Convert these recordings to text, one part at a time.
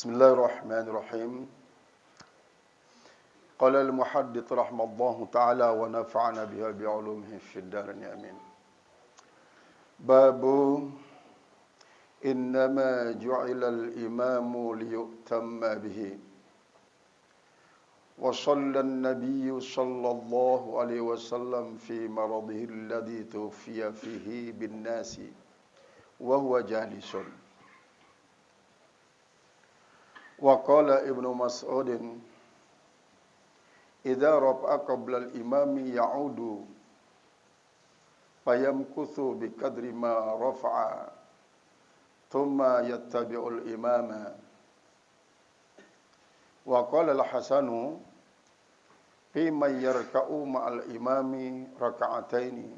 Bismillahirrahmanirrahim. Qala al-muhaddits rahimallahu ta'ala wa nafa'ana biha bi'ulumihi fid dharain amin. Babu innama ju'ila al-imamu liyu'tamma bihi. Wa shalla an-nabiyyu sallallahu alaihi wasallam fi maradihi alladhi tuwfiya fihi bin nasi wa huwa jalisun. Wa qala Ibnu Mas'udin idza rafa'a qabla al-imami ya'udu fayamkuthu bi qadri ma rafa'a thumma yattabi'u al-imama. Wa qala al-Hasanu fi man yarka'u ma'al imami raka'ataini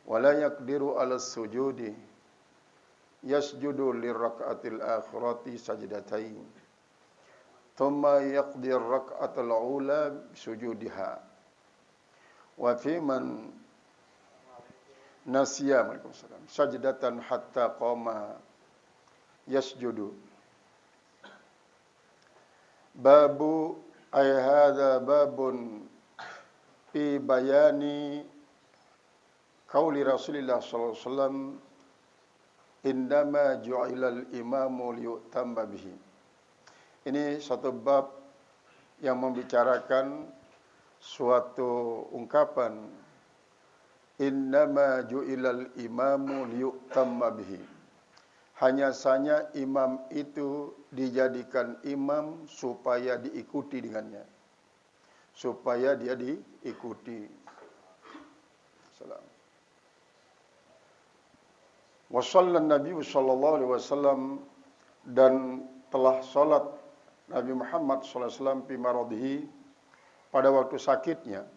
wa la yaqdiru 'ala as-sujudi yasjudu lirrak'atil akhirati sajdatain thumma yaqdi ar-rak'atal ula sujudiha wa fi man nasiya sajdatan hatta qama yasjudu. Babu ay hadza babun fi bayani qauli Rasulillah sallallahu alaihi wasallam indama ju'ilal imamu liyu'tamma bihi. Ini satu bab yang membicarakan suatu ungkapan indama ju'ilal imamu liyu'tamma bihi. Hanya saja imam itu dijadikan imam supaya diikuti dengannya. Supaya dia diikuti. Salam. Wa shallan Nabi sallallahu alaihi wasallam, dan telah salat Nabi Muhammad sallallahu alaihi wasallam fi maradihi, pada waktu sakitnya,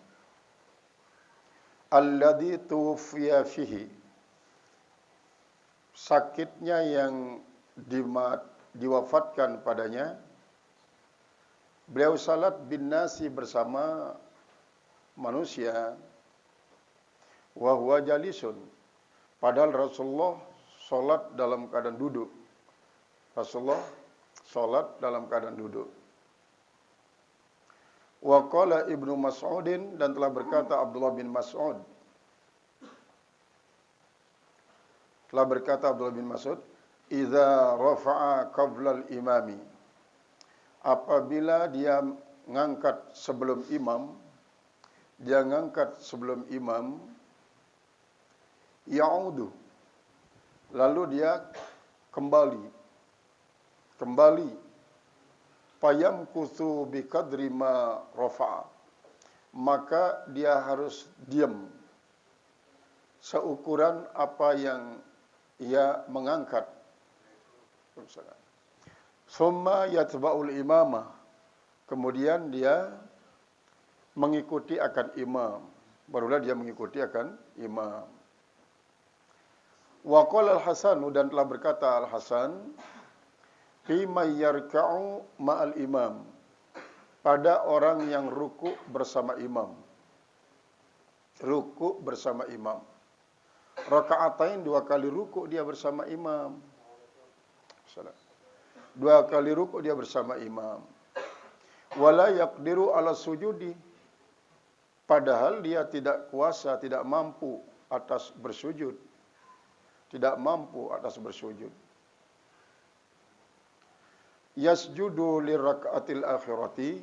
alladzi tuwfiya fihi, sakitnya yang diwafatkan padanya. Beliau salat bin nasi bersama manusia, wa huwa jalisun, padahal Rasulullah sholat dalam keadaan duduk. Rasulullah sholat dalam keadaan duduk. Wa qala Ibnu Mas'udin, dan telah berkata Abdullah bin Mas'ud. Telah berkata Abdullah bin Mas'ud, idza rafa'a qabla al-imami, apabila dia ngangkat sebelum imam, ya'udu, lalu dia kembali fayamkuthu bi qadri ma rafa'a, maka dia harus diam seukuran apa yang ia mengangkat. Summa yatba'ul imamah, kemudian dia mengikuti akan imam, barulah dia mengikuti akan imam. Wa qala al-Hasanu, dan telah berkata Al-Hasan, fi may yarka'u ma'al imam, pada orang yang ruku bersama imam. Ruku bersama imam. Raka'atain, 2 kali ruku dia bersama imam. 2 kali ruku dia bersama imam. Wala yaqdiru 'ala sujudi, padahal dia tidak kuasa, tidak mampu atas bersujud. Tidak mampu atas bersujud. Yasjudu liraka'atil akhirati,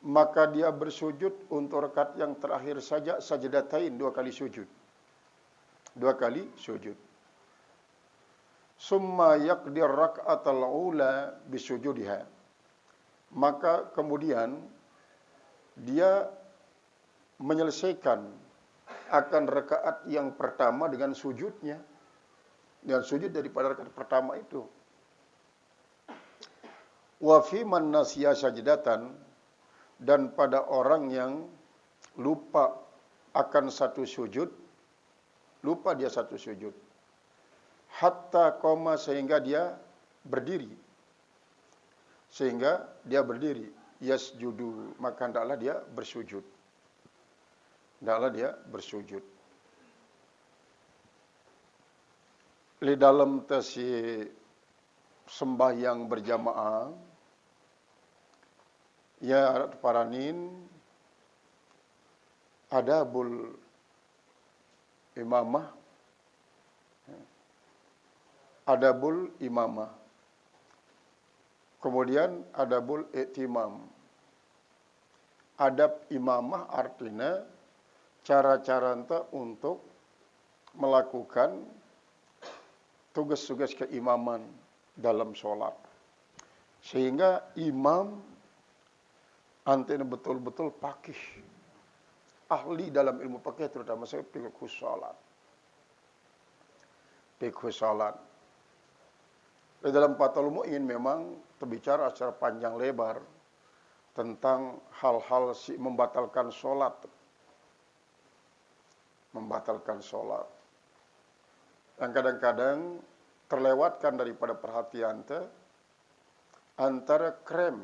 maka dia bersujud untuk rakaat yang terakhir saja, sajdatain, 2 kali sujud. 2 kali sujud. Summa yaqdir raka'atal ula bisujudiha, maka kemudian dia menyelesaikan akan rakaat yang pertama dengan sujudnya, dengan sujud daripada rakaat pertama itu. Wa fi man nasiya sajdatan, dan pada orang yang lupa akan satu sujud, lupa dia satu sujud, hatta qoma, sehingga dia berdiri, yasjudu, maka hendaklah dia bersujud. Di dalam tesi sembahyang berjamaah, ya paranin adabul imamah, adabul imamah. Kemudian adabul i'timam. Adab imamah artinya cara-cara enta untuk melakukan tugas-tugas keimaman dalam sholat. Sehingga imam antena betul-betul pakih, ahli dalam ilmu fikih, terutama saya fikih sholat. Fikih sholat. Di dalam Fathul Mu'in memang terbicara secara panjang lebar tentang hal-hal membatalkan sholat. Membatalkan sholat. Dan kadang-kadang terlewatkan daripada perhatian antara krem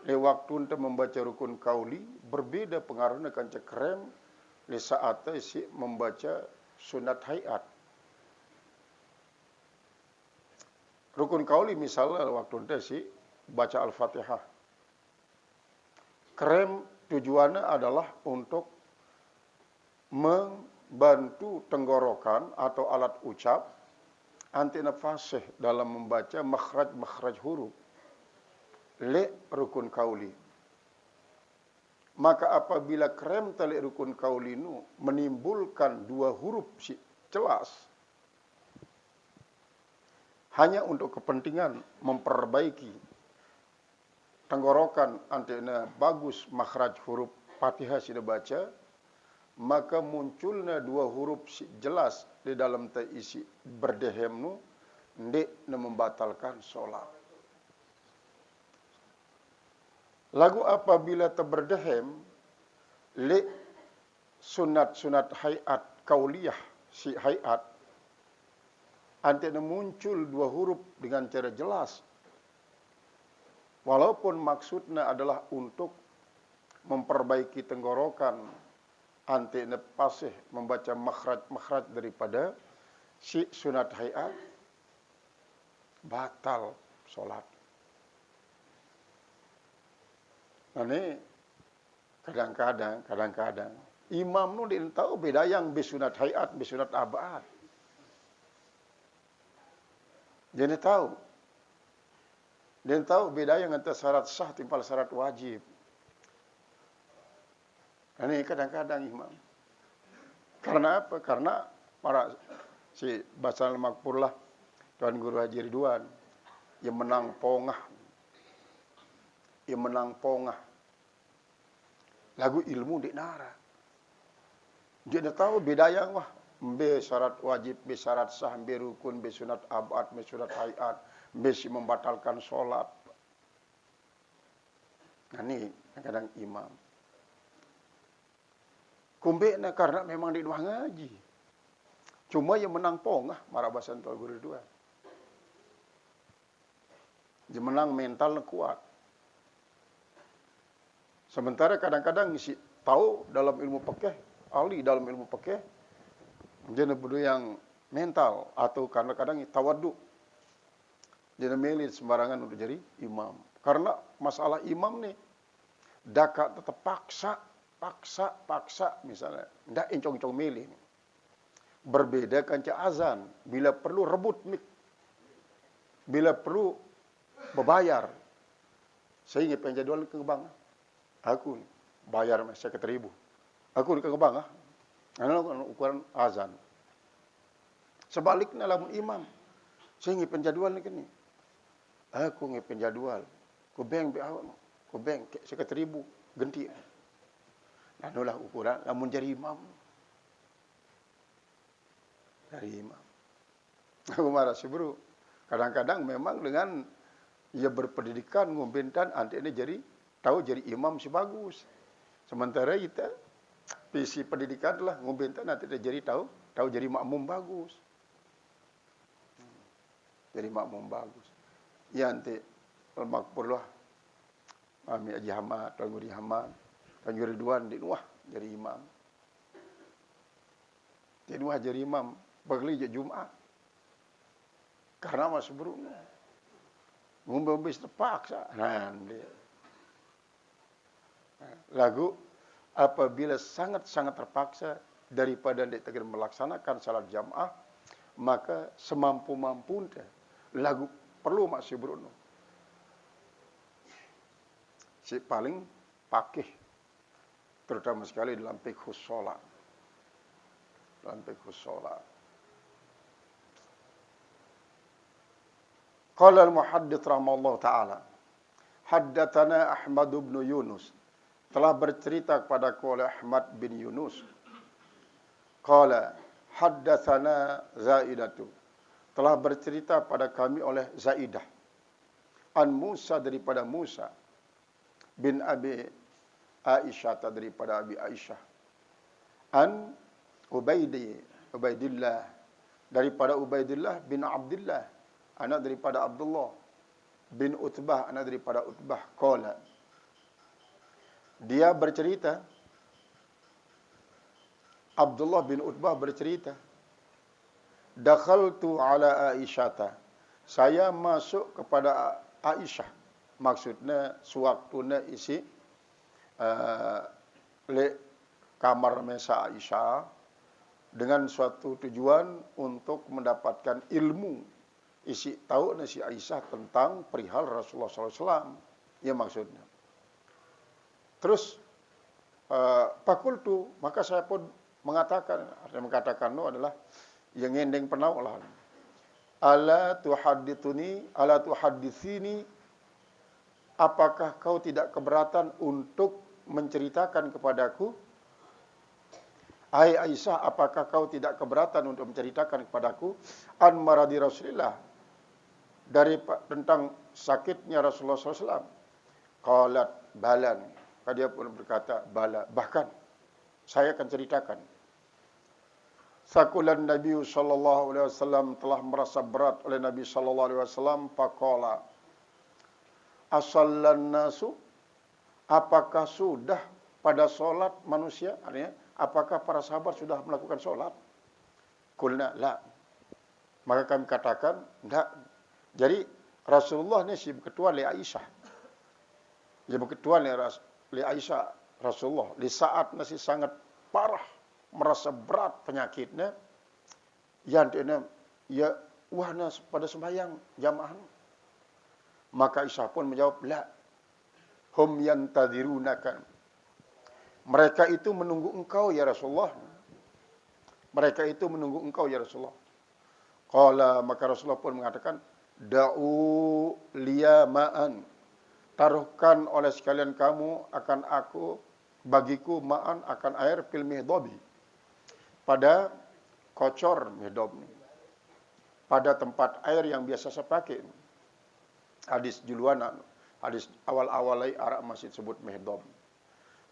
di waktu untuk membaca rukun kauli berbeda pengaruhnya kan krem di saat si membaca sunat hayat. Rukun kauli misalnya waktu itu si baca Al-Fatihah. Krem tujuannya adalah untuk membantu tenggorokan atau alat ucap antina fasih dalam membaca makhraj huruf. Rukun kauli. Maka apabila krem tali rukun kauli nu menimbulkan dua huruf si jelas, hanya untuk kepentingan memperbaiki tenggorokan antina bagus makhraj huruf Fatihah sudah baca, maka munculnya dua huruf si jelas di dalam isi berdehem nu ndek membatalkan sholat. Lagu apabila terberdehem sunat hayat kauliyah si hayat antina muncul dua huruf dengan cara jelas, walaupun maksudnya adalah untuk memperbaiki tenggorokan antina fasih membaca makhraj daripada si sunat hayat, batal sholat. Nah ini kadang-kadang imam nu dia tahu beda yang bisunat hayat, bisunat abad. Dia tahu beda yang antara syarat sah timpal syarat wajib. Nah ini kadang-kadang imam. Karena apa? Karena para si Basal Makpurlah Tuan Guru Haji Ridwan yang menang pongah. Lagu ilmu di nara. Dia dah tahu beda yang wah. Be syarat wajib, be syarat sah, be rukun, be sunat abad, be sunat hayat, be si membatalkan sholat. Nah ini kadang imam. Kumbekna karena memang di luar ngaji. Cuma yang menang pongah marabasan Tuan Guru Ridwan. Dia menang mental kuat. Sementara kadang-kadang isi tahu dalam ilmu fikih, ahli dalam ilmu fikih, dia berdua yang mental atau kadang-kadang tawaduk. Dia milih sembarangan untuk jadi imam. Karena masalah imam nih, daka tetap paksa misalnya, ndak encong-encong milih. Berbeda kanca azan, bila perlu rebut mik, bila perlu berbayar, sehingga penjadwal ke bank. Aku bayar saya ke 1.000. Aku ke bank ukuran azan. Sebaliknya lamun imam, sehingga penjadwal ni kini. Aku ngi penjadwal, ku bank be awak, ku bank saya ke 1.000 genti. Nah itulah ukuran lamun jadi imam. Dari imam. Aku marah sih bro. Kadang-kadang memang dengan ia berpendidikan ngumbentan anti ini tahu jadi imam sih bagus. Sementara kita visi pendidikan lah ngumbentan nanti dia jadi tahu jadi makmum bagus. Jadi makmum bagus. Ya nanti al-makpurlah Ami Haji Hamad, Tuan Guru Hamad, Tuan Guru Ridwan di Nuah jadi imam. Di Nuah jadi imam bagi Jumat. Karena masih buruk. ngombe terpaksa. Nah, dia. Lagu apabila sangat-sangat terpaksa daripada dia tegak melaksanakan salat jamaah, maka semampu-mampu lagu perlu masih Bruno. Si paling pakih terutama sekali dalam fiqhus shalah. Dalam fiqhus shalah. Qala al-muhaddits rahimahullah taala, haddatsana Ahmad bin Yunus, telah bercerita kepadaku oleh Ahmad bin Yunus. Qala haddatsana Zaidatu, telah bercerita pada kami oleh Zaidah. An Musa, daripada Musa bin Abi Aisyah, daripada Abi Aisyah. An Ubaidillah, daripada Ubaidillah bin Abdullah, anak daripada Abdullah bin Utbah, anak daripada Utbah. Qala, dia bercerita, Abdullah bin Utbah bercerita, dakhaltu ala Aisyata, saya masuk kepada Aisyah, maksudnya sewaktu isi le kamar mesa Aisyah dengan suatu tujuan untuk mendapatkan ilmu, isi tahu si Aisyah tentang perihal Rasulullah SAW, ya maksudnya. Terus fakultu, maka saya pun mengatakan, artinya mengatakan itu adalah yang ngendeng penaulah. Ala tuhaditsini, apakah kau tidak keberatan untuk menceritakan kepadaku? Hai Aisyah, apakah kau tidak keberatan untuk menceritakan kepadaku an maradi Rasulillah, dari tentang sakitnya Rasulullah SAW? Qalat balan, dia pun berkata bala, bahkan saya akan ceritakan. Sakulan Nabi sallallahu alaihi wasallam, telah merasa berat oleh Nabi sallallahu alaihi wasallam. Faqala asallan nasu, apakah sudah pada solat manusia? Artinya, apakah para sahabat sudah melakukan solat? Qulna la, maka kami katakan tidak. Jadi Rasulullah ini si ketua li Aisyah, dia ketua li Aisyah Rasulullah di saat masih sangat parah, merasa berat penyakitnya, yang dia ya wahna pada sembahyang jamaah. Maka Aisyah pun menjawab, la, hum yantadhirunaka, mereka itu menunggu engkau ya Rasulullah. Mereka itu menunggu engkau ya Rasulullah. Qala, maka Rasulullah pun mengatakan, da'u liya ma'an, taruhkan oleh sekalian kamu akan aku, bagiku ma'an, akan air, fil mihdabi, pada kocor mihdab, pada tempat air yang biasa saya pakai. Hadis juluan, hadis awal-awal Arab masih sebut mihdab.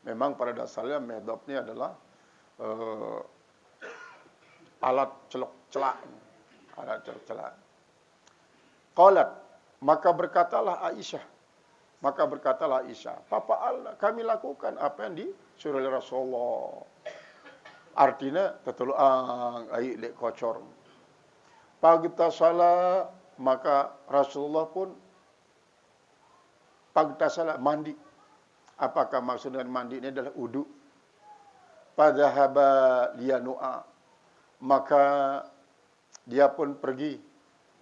Memang pada dasarnya mihdab ini adalah alat celok-celak. Alat celok-celak. Qalat, maka berkatalah Aisyah. Papa Allah, kami lakukan apa yang disuruh oleh Rasulullah. Artinya, tetuluang, air lek kocor. Pagtasala, maka Rasulullah pun pagtasala, mandi. Apakah maksud dengan mandi ini adalah wudu? Padahaba liyanu'a, maka dia pun pergi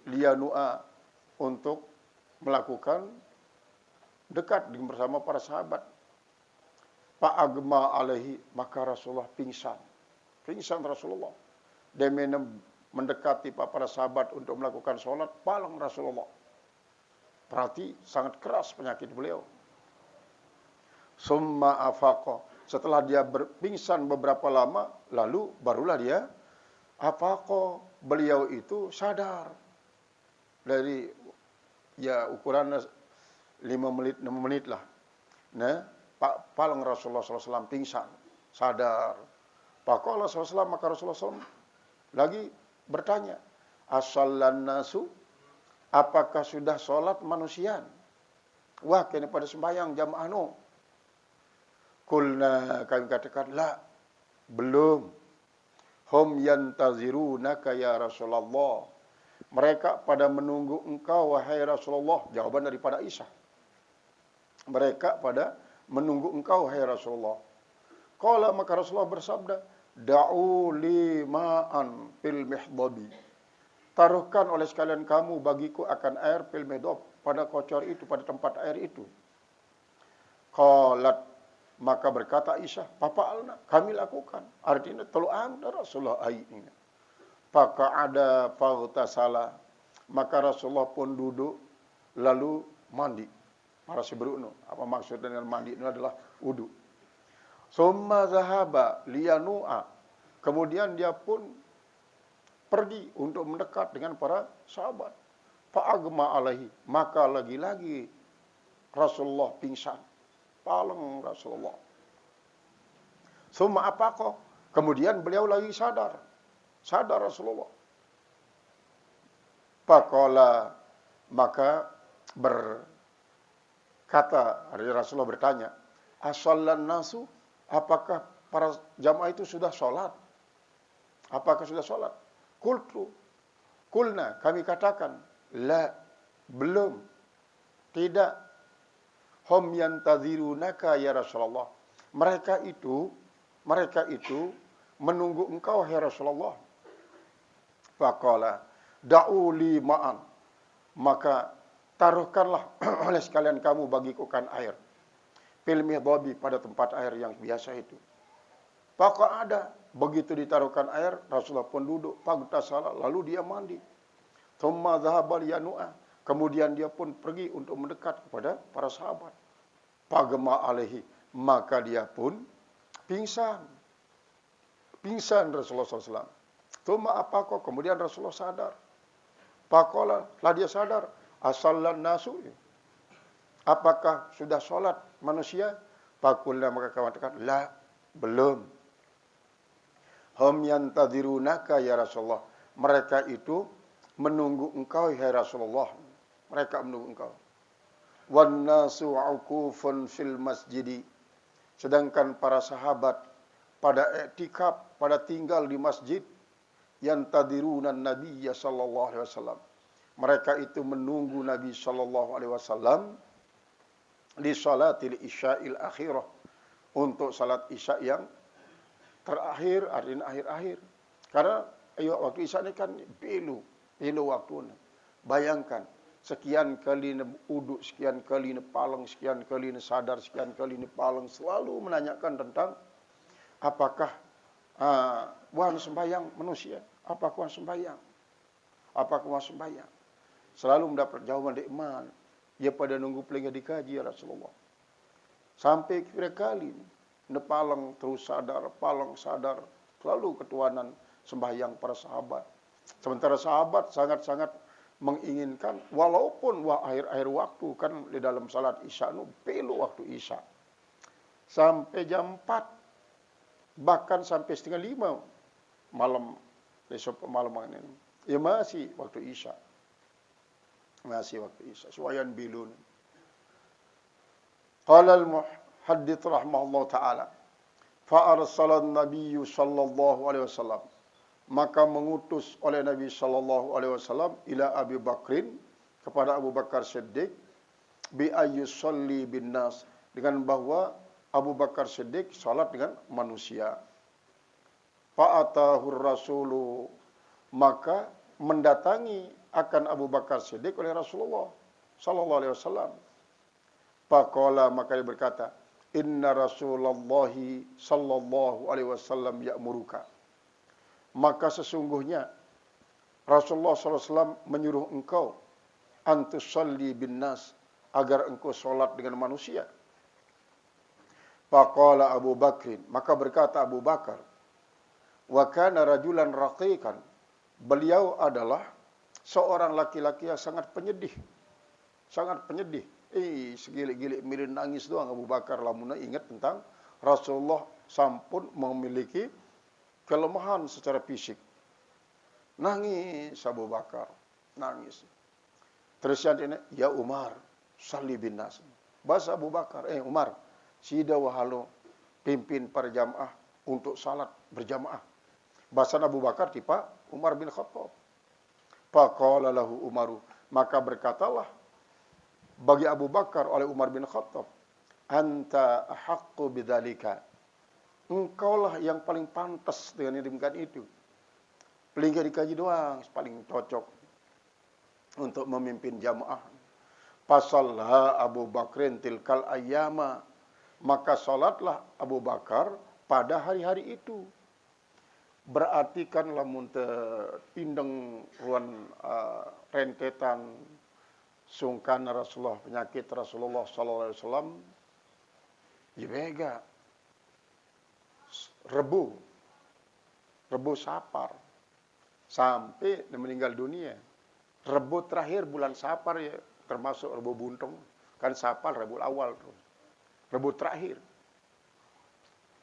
liyanu'a untuk melakukan dekat bersama para sahabat. Fa'agma alaihi, maka Rasulullah pingsan Rasulullah. Dia mendekati para sahabat untuk melakukan sholat, palang Rasulullah. Berarti sangat keras penyakit beliau. Summa afaqa, setelah dia berpingsan beberapa lama, lalu barulah dia afaqa, beliau itu sadar. Dari ya ukuran 5 menit, 6 menit lah. Nah, palang Rasulullah SAW pingsan, sadar. Faqala SAW, maka Rasulullah SAW lagi bertanya, asallan nasu, apakah sudah sholat manusia? Wah, kini pada sembahyang jamaah no. Kulna, kami katakan, la, belum. Hum yantazirunaka ya Rasulullah, Mereka pada menunggu engkau, wahai Rasulullah. Jawaban daripada Aisyah. Mereka pada menunggu engkau, wahai Rasulullah. Qala, maka Rasulullah bersabda, da'u li ma'an fil mihdabi. Taruhkan oleh sekalian kamu bagiku akan air fil mihdab, pada kocor itu, pada tempat air itu. Qalat, maka berkata Aisyah, fa'alna, kami lakukan. Artinya telu anda Rasulullah ayatnya. Faqa'ada faghtasala, maka Rasulullah pun duduk lalu mandi. Marasi berunu. Apa maksud dengan mandi itu adalah wudu. Summa zahaba liyanu'a, kemudian dia pun pergi untuk mendekat dengan para sahabat. Fa'agma alaihi, maka lagi-lagi Rasulullah pingsan. Paleng Rasulullah. Summa apaqah, kemudian beliau lagi sadar. Sadar Rasulullah. Faqala, maka berkata, Rasulullah bertanya, asallan nasu, apakah para jamaah itu sudah sholat? Apakah sudah sholat? Kulna, kami katakan, la, belum, tidak. Hum yantazirunaka ya Rasulullah. Mereka itu menunggu engkau, ya Rasulullah. Faqala, da'u li ma'an, maka taruhkanlah oleh sekalian kamu bagiku kan air. Fil mihdabi, pada tempat air yang biasa itu. Faqa'ada, begitu ditaruhkan air, Rasulullah pun duduk, faghtasala, lalu dia mandi. Tsumma dhahaba liyanu'a, kemudian dia pun pergi untuk mendekat kepada para sahabat. Fagma alaihi, maka dia pun pingsan. Pingsan Rasulullah SAW. Tsumma apaqah, kemudian Rasulullah sadar. Faqala, lah dia sadar, asallan nasu, apakah sudah sholat manusia? Faqulna, maka kawan katakan, la, belum. Hum yantazirunaka ya Rasulullah. Mereka itu menunggu engkau, ya Rasulullah. Mereka menunggu engkau. Wan nasu uqufun fil masjidi. Sedangkan para sahabat pada i'tikaf, pada tinggal di masjid, yantadiruna nabiyya sallallahu alaihi wasallam. Mereka itu menunggu Nabi sallallahu alaihi wasallam di salatil isya'il akhirah, untuk salat isya yang terakhir, artinya akhir-akhir. Karena waktu isya ini kan pilu waktu. Bayangkan, sekian kali uduk, sekian kali paleng, sekian kali sadar, sekian kali paleng, selalu menanyakan tentang apakah wan sembahyang manusia, apakah wan sembahyang, apakah wan sembahyang. Selalu mendapat jawaban dari iman. Dia pada nunggu pelingga dikaji ya Rasulullah. Sampai kira kali paleng terus sadar, paleng sadar, selalu ketuanan sembahyang para sahabat. Sementara sahabat sangat-sangat menginginkan, walaupun akhir-akhir waktu, kan di dalam salat isya pilu waktu isya. Sampai jam 4, bahkan sampai setengah 5 malam, besok malam ini. Ya masih waktu isya. Masih waktu isya. Suwayan bilun. Qala al-muhaddits rahimahullah ta'ala, fa'arsala an-nabiyyu sallallahu alaihi wasallam, maka mengutus oleh Nabi sallallahu alaihi wasallam ila Abi Bakrin, kepada Abu Bakar Siddiq, bi ayyusalli bin nas, dengan bahwa Abu Bakar Siddiq salat dengan manusia. Fa'atahur rasulu, maka mendatangi akan Abu Bakar Siddiq oleh Rasulullah sallallahu alaihi wasallam. Faqala, maka dia berkata, inna Rasulullahi sallallahu alaihi wasallam ya'muruka, maka sesungguhnya Rasulullah SAW menyuruh engkau antusalli bin nas, agar engkau solat dengan manusia. Faqala Abu Bakrin, maka berkata Abu Bakar, wa kana rajulan raqiqan, beliau adalah seorang laki-laki yang sangat penyedih. Sangat penyedih. Segilik-gilik mirin nangis doang Abu Bakar, lamuna ingat tentang Rasulullah sampun memiliki kelemahan secara fisik. Nangis Abu Bakar, nangis. Terus yang ini, ya Umar, salli bin nas. Bahasa Abu Bakar, Umar, sida wahalo pimpin para jamaah untuk salat berjamaah. Bahasa Abu Bakar tipa Umar bin Khattab. Faqala lahu Umaru, maka berkatalah bagi Abu Bakar oleh Umar bin Khattab, anta ahaqqu bidzalika. Engkaulah yang paling pantas dengan demikian itu. Paling dikaji doang, paling cocok untuk memimpin jamaah. Fasalha Abu Bakrin tilkal ayyama, maka salatlah Abu Bakar pada hari-hari itu. Berarti kan lamun tindeng ruan rentetan sungkan Rasulullah, penyakit Rasulullah sallallahu alaihi wasallam, jibega Rebu Safar sampai meninggal dunia. Rebu terakhir bulan Safar ya, termasuk Rebu Buntung. Kan Safar Rebu awal terus. Rebu terakhir.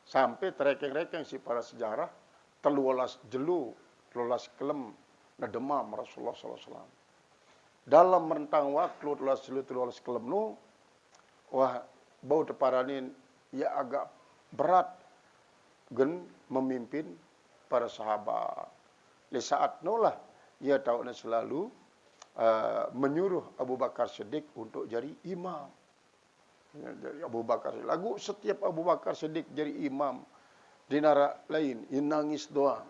Sampai terekeng-rekeng si para sejarah telulas jelu, telulas kelem na demam Rasulullah sallallahu alaihi wasallam. Dalam rentang waktu telulas jelu telulas kelem nu, wah bau teparanin ya agak berat gen memimpin para sahabat. Di saat nulah ia tahu selalu menyuruh Abu Bakar Siddiq untuk jadi imam. Jadi Abu Bakar lagu setiap Abu Bakar Siddiq jadi imam di nara lain, ia nangis doang.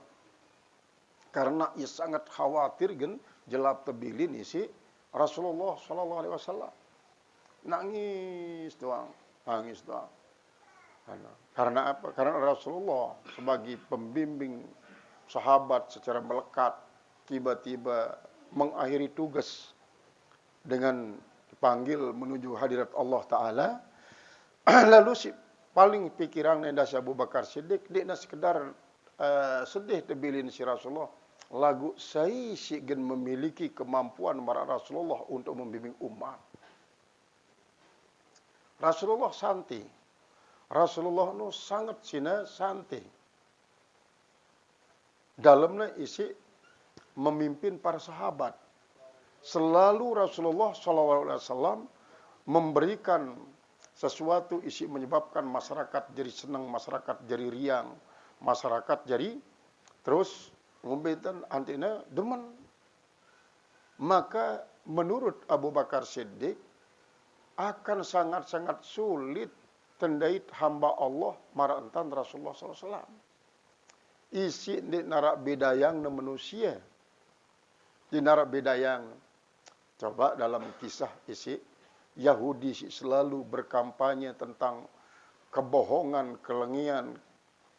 Karena ia sangat khawatir gen jelap tebilin isi Rasulullah sallallahu alaihi wasallam. Nangis doang. Karena apa? Karena Rasulullah sebagai pembimbing sahabat secara melekat tiba-tiba mengakhiri tugas dengan dipanggil menuju hadirat Allah Ta'ala. Lalu si paling pikiran nenda si Abu Bakar Siddiq, dia sekedar sedih tebilin si Rasulullah. Lagu saya si gen memiliki kemampuan marah Rasulullah untuk membimbing umat. Rasulullah santai. Rasulullah nu sangat sina santai. Dalamnya isi memimpin para sahabat. Selalu Rasulullah SAW memberikan sesuatu isi menyebabkan masyarakat jadi senang, masyarakat jadi riang, masyarakat jadi terus membentan antina demen. Maka menurut Abu Bakar Siddiq akan sangat-sangat sulit tendait hamba Allah marantan Rasulullah SAW. Isi di narak bedayang na manusia. Di narak bedayang. Coba dalam kisah isi Yahudi selalu berkampanye tentang kebohongan, kelengian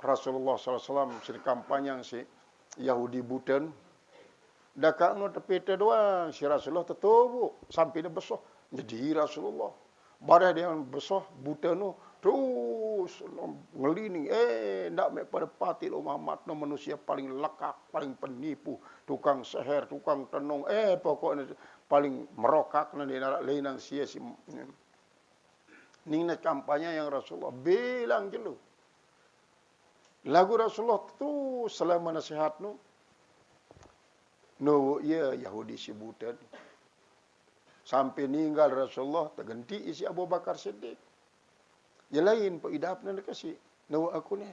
Rasulullah SAW. Si kampanye si Yahudi Buten. Dakak no tepete doang. Si Rasulullah tetubu. Sampai dia besok. Jadi Rasulullah. Barang dia besok Buten no. Terus ngelining, ndak mek pada pati lo Muhammad no manusia paling lekak, paling penipu, tukang seher, tukang tenung, pokoknya paling merokak na di narak lainang sia si ningna kampanye yang Rasulullah bilang jelu. Lagu Rasulullah tu selama nasihat no ya Yahudi si Buten. Sampai ninggal Rasulullah terganti isi Abu Bakar Siddiq. Ya lain pak idap na kasi nawa aku ni.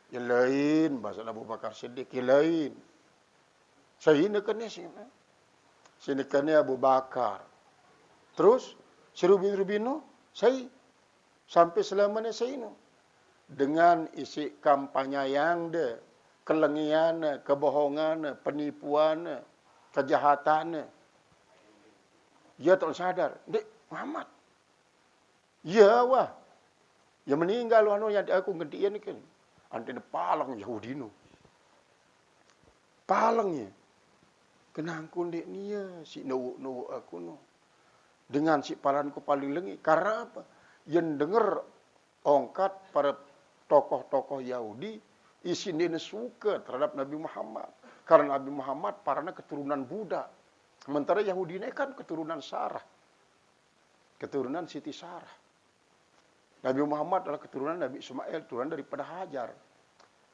Ya lain bahasa Abu Bakar Siddiq ya lain. Saya nak ni sini. Sini kan Abu Bakar. Terus si Rubin no saya sampai selamanya saya no. Dengan isi kampanye yang de kelengian, kebohongan, penipuan, kejahatan. Dia tak sadar, dek Muhammad. Ya wah. Yang meninggal anu yang aku ngedian kan. Antene palang Yahudi nu. Palangnya. Kenangkun dek nia si nawu aku nu. Dengan si palanku paling lengi. Karena apa? Yang dengar ongkat para tokoh-tokoh Yahudi isi dia suka terhadap Nabi Muhammad. Karena Nabi Muhammad parana keturunan Buddha. Sementara Yahudi ini kan keturunan Sarah. Keturunan Siti Sarah. Nabi Muhammad adalah keturunan Nabi Ismail, turunan daripada Hajar.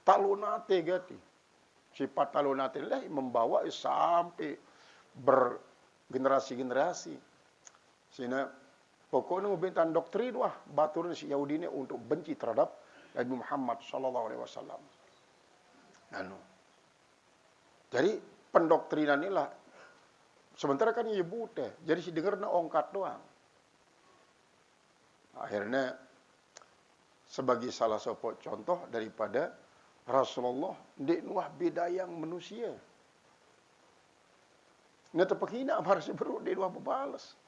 Talunate gati. Sifat talunate lah membawa sampai bergenerasi-generasi. Sehingga pokoknya membentang doktrin wah baturan si Yahudi ini untuk benci terhadap Nabi Muhammad sallallahu alaihi wasallam. Jadi pendoktrinan inilah Sementara kan ia buta, jadi si dengarna ongkat doang. Akhirnya sebagai salah satu contoh daripada Rasulullah di nuah bidayang manusia. Nggak terpenghina harus beruk di nuah berbalas.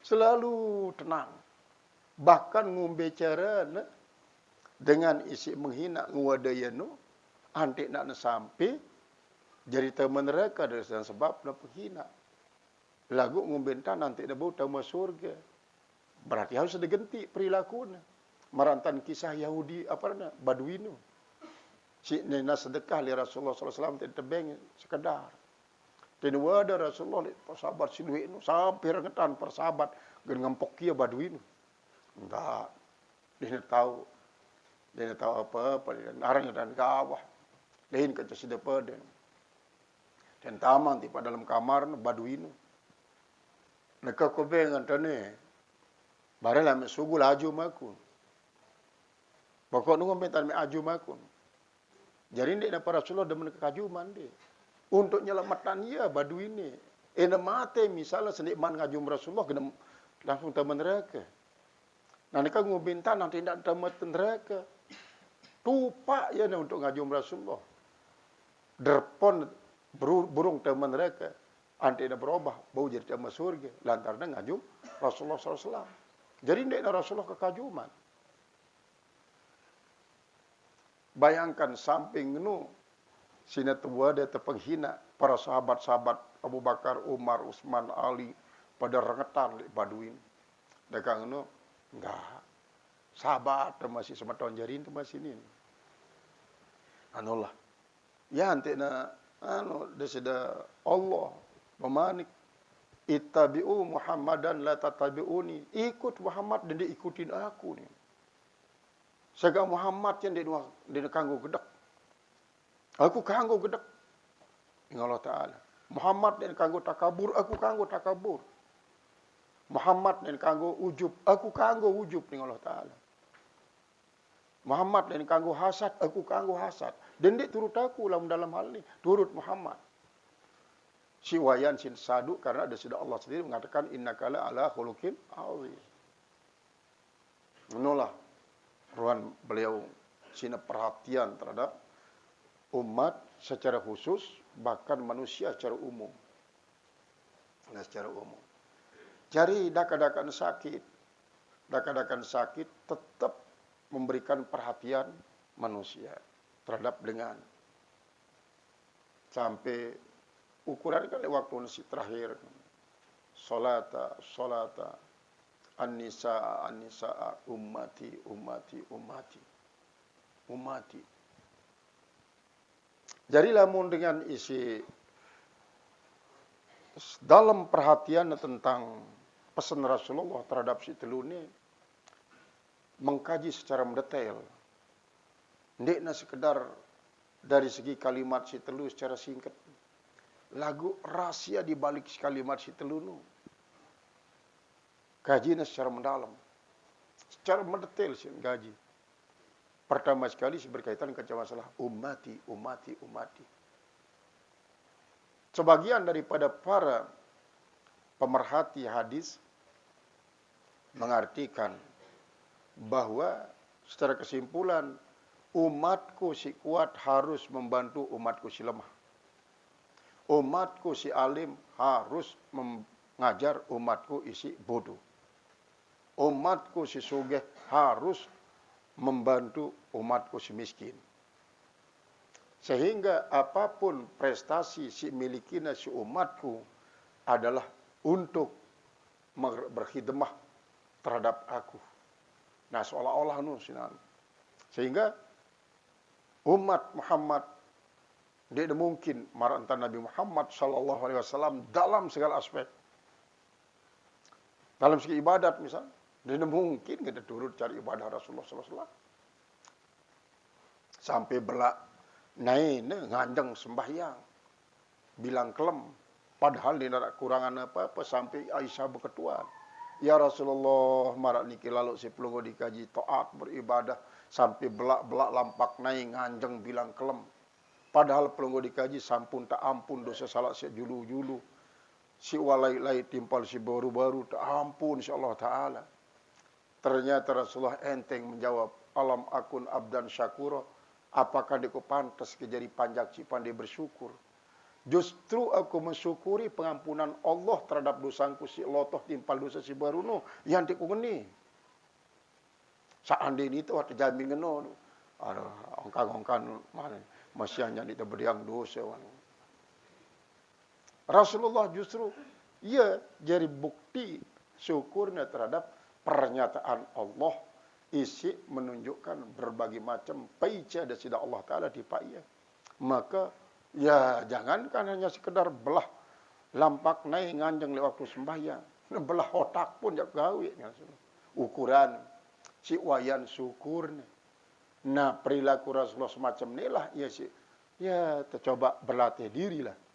Selalu tenang. Bahkan ngombe cara dengan isi menghina nguadayanu antik nak sampai jadi teman mereka dari sebab nak penghina. Lagu ngombentan nanti dah bau tamu surga. Berarti harus digenti perilakunya. Merantan kisah Yahudi Baduinu. Si nena sedekah li Rasulullah SAW tidak tebeng sekedar. Tidak ada Rasulullah persahabat si duit nu sampai rengetan persahabat dengan pokia Baduinu. Enggak. Dia tahu apa-apa orang dan kawah. Lain kata sedapa dan taman di dalam kamar Baduinu. Neka kobengan tane. Barela me sugu laju makun. Pokok nunggu mental me aju makun. Jadi ndek na para Rasulullah demen kekajuman dia. Untuk nyelamatan ia Baduini. Ena mate misalnya senikman ngajum Rasulullah kena langsung teman neraka. Nah neka ngubintan nanti tidak teman neraka. Tupak ya untuk ngajum Rasulullah. Derpon burung teman neraka. Anti dah berubah, bau jadi teman surga. Lantaran ngajum Rasulullah SAW. Jadi tidak ada Rasulullah kekajuman. Bayangkan samping nu sina tua dia terpenghina para sahabat-sahabat Abu Bakar, Umar, Utsman, Ali pada rengetan Baduin. Dagang nu enggak. Sahabat masih sama tahun jarin tu masih ni. Anulah. Ya antina desida Allah memanik ittabi'u Muhammadan la tatabi'uni. Ikut Muhammad dan dia ikutin aku ni. Sega Muhammad yang dia kanggo gedak. Aku kanggo gedak. Dengan Allah Ta'ala. Muhammad yang kanggo takabur, aku kanggo takabur. Muhammad yang kanggo ujub, aku kanggo ujub dengan Allah Ta'ala. Muhammad yang kanggo hasad, aku kanggo hasad. Dan dia turut aku dalam hal ini. Turut Muhammad. Si wayan sin sadu karena ada sudah Allah sendiri mengatakan innakala ala khuluqin azim. Menulah ruan beliau sina perhatian terhadap umat secara khusus bahkan manusia secara umum. Nah, secara umum. Jadi dakadakan sakit tetap memberikan perhatian manusia terhadap dengan sampai ukuran kan waktu nasi terakhir salata an-nisa ummati. Jadi lamun dengan isi dalam perhatian tentang pesan Rasulullah terhadap si telu ni mengkaji secara mendetail. Ndekna sekedar dari segi kalimat si telu secara singkat. Lagu rahasia di balik kalimat si telu nu. Kajinya secara mendalam. Secara mendetail si gaji. Pertama sekali berkaitan dengan masalah ummati. Sebagian daripada para pemerhati hadis mengartikan bahwa secara kesimpulan umatku si kuat harus membantu umatku si lemah. Umatku si alim harus mengajar umatku isi bodoh. Umatku si sugih harus membantu umatku si miskin. Sehingga apapun prestasi si milikina si umatku adalah untuk berkhidmah terhadap aku. Nah, seolah-olah sinan. Sehingga umat Muhammad tidak mungkin marantan Nabi Muhammad sallallahu alaihi wasallam dalam segala aspek. Dalam segi ibadat misalnya, tidak mungkin kita turut cari ibadah Rasulullah sallallahu alaihi wasallam. Sampai belak naik ngandeng sembahyang. Bilang kelem. Padahal dia tidak kurangan apa-apa sampai Aisyah berketuan. Ya Rasulullah, marak niki lalu si pelunggu dikaji taat beribadah sampai belak-belak lampak naik nganjeng bilang kelem. Padahal pelunggu dikaji sampun tak ampun dosa salah sejulu-julu. Si walai-lai timpal si baru-baru, ampun insyaAllah ta'ala. Ternyata Rasulullah enteng menjawab, alam akun abdan syakura, apakah aku pantas ke jadi panjak si pandai bersyukur. Justru aku mensyukuri pengampunan Allah terhadap dosaku si lotoh timpal dosa si baru no, yang aku ngeni. Seandainya itu waktu jamin ngeno, ada ongkang-ongkang mana masih hanya kita beriang dosa. Rasulullah justru ia jadi bukti syukurnya terhadap pernyataan Allah isi menunjukkan berbagai macam paica dan sida Allah Ta'ala di paia. Maka ya jangankan hanya sekedar belah lampak naik nganjeng lewat waktu sembahyang. Belah otak pun jak gawe. Ukuran si wayan syukurnya. Nah perilaku Rasulullah semacam inilah ya tercoba berlatih dirilah.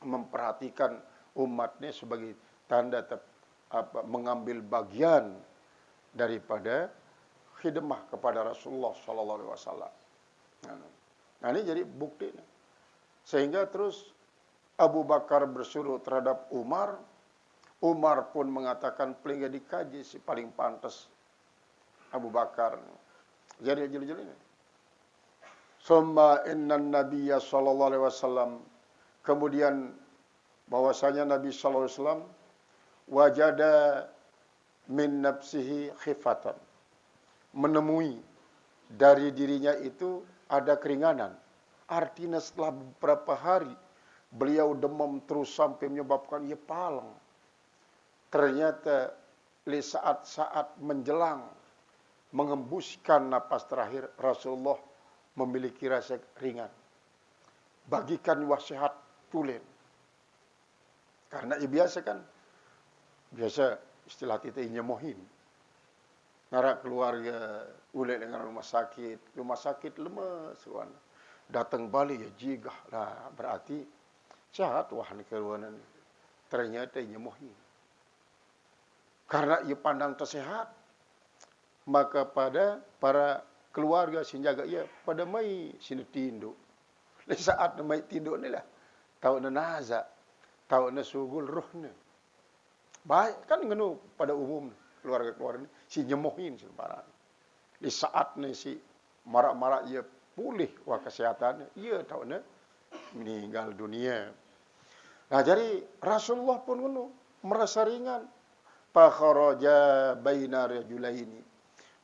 Memperhatikan umatnya sebagai tanda mengambil bagian daripada khidmah kepada Rasulullah sallallahu alaihi wasallam. Nah, ini jadi bukti. Sehingga terus Abu Bakar bersuruh terhadap Umar. Umar pun mengatakan paling dikaji si paling pantas Abu Bakar. Jadi jeli-jeli ini. Summa inna nabiyya sallallahu alaihi wasallam. Kemudian bahwasanya Nabi sallallahu alaihi wasallam wajada min nafsihi khifatan. Menemui dari dirinya itu ada keringanan. Artinya setelah beberapa hari beliau demam terus sampai menyebabkan ia palang. Ternyata di saat-saat menjelang mengembuskan napas terakhir Rasulullah memiliki rasa ringan. Bagikan wasiat tulen. Karena biasa istilah kita nyemohin. Nara keluarga ulek dengan rumah sakit lemas wan. Datang balik ya jigah lah, berarti sehat wah keruanan. Ternyata nyemohin. Karena ia pandang tersehat, maka pada para keluarga sinjaga ia pada mai sini tinduk. Di saat mai tinduk ni lah, tahu naza, tahu sugul rohnya. Baik kan ngenu pada umum keluarga-keluarga ni si nyemohin sembarang. Di saat ni si marak-marak ia pulih wah kesehatannya, ia tahu meninggal dunia. Nah jadi Rasulullah pun ngenu merasa ringan. Fa kharaja baina rajulaini.